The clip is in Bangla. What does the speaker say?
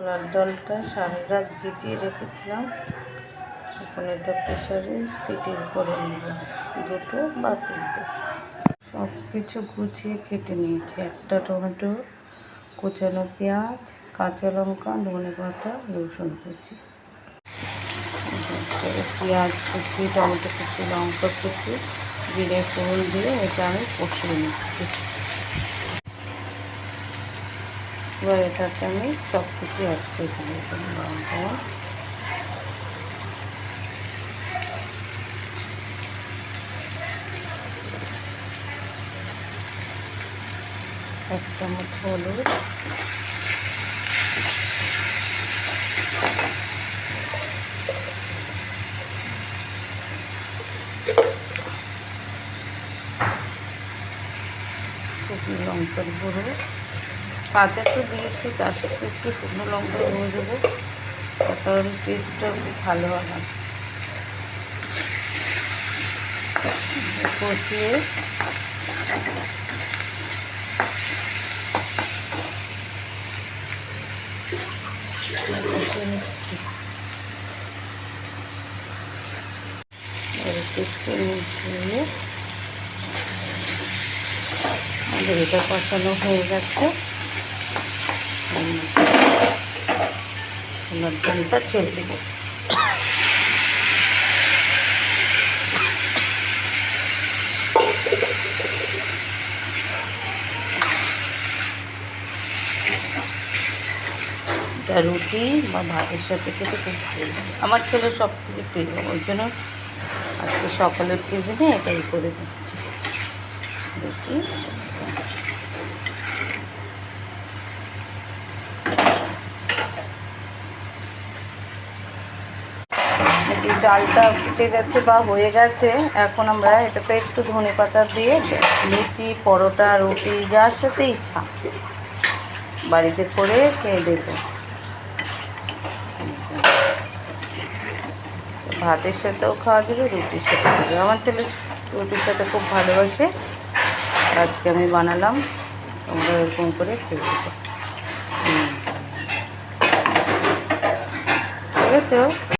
ছোলার ডালটা সারা রাত ভিজিয়ে রেখেছিলাম। এখন এটা প্রেসারে সিটি করে নেব, 2 বা 3টে। সব কিছু গুছিয়ে কেটে নিয়েছি। একটা টমেটো, কুচানো পেঁয়াজ, কাঁচা লঙ্কা, ধনেপাতা, রসুন কুচি, পেঁয়াজ কুচি, টমেটো কুচি, লঙ্কা কুচি, জিরে ফোড়ন দিয়ে এটা আমি কষিয়ে নিচ্ছি। এবার এটাতে আমি সব কিছু অ্যাড করে দিয়েছি। লঙ্কা, এক চামচ হলুদ, শুকনো লঙ্কার গুঁড়ো, কাঁচা তো দিয়েছি, তার সাথে একটু শুকনো লঙ্কার গুঁড়ো দেবো, কারণ টেস্টটা খুব ভালো হয়। কষিয়ে কষিয়ে নিচ্ছি। মিশিয়ে আমাদের এটা কষানো হয়ে গেছে। ছোলার ডালটা ছেড়ে দেবো। এটা রুটি বা ভাতের সাথে খেতে খুব ভালো লাগে। আমার ছেলে সব থেকে প্রিয়, ওই জন্য আজকে সকালের টিফিনে এটাই করে দিচ্ছি। রুটি ডালটা ফুটে গেছে বা হয়ে গেছে। এখন আমরা এটাতে একটু ধনেপাতা দিয়ে লুচি, পরোটা, রুটি যার সাথে ইচ্ছা বাড়িতে করে খেয়ে দেবো। ভাতের সাথেও খাওয়া যাবে, রুটির সাথে খাওয়া যাবে। আমার ছেলে রুটির সাথে খুব ভালোবাসে, আজকে আমি বানালাম। তোমরা এরকম করে খেয়ে দেবো। ঠিক আছে।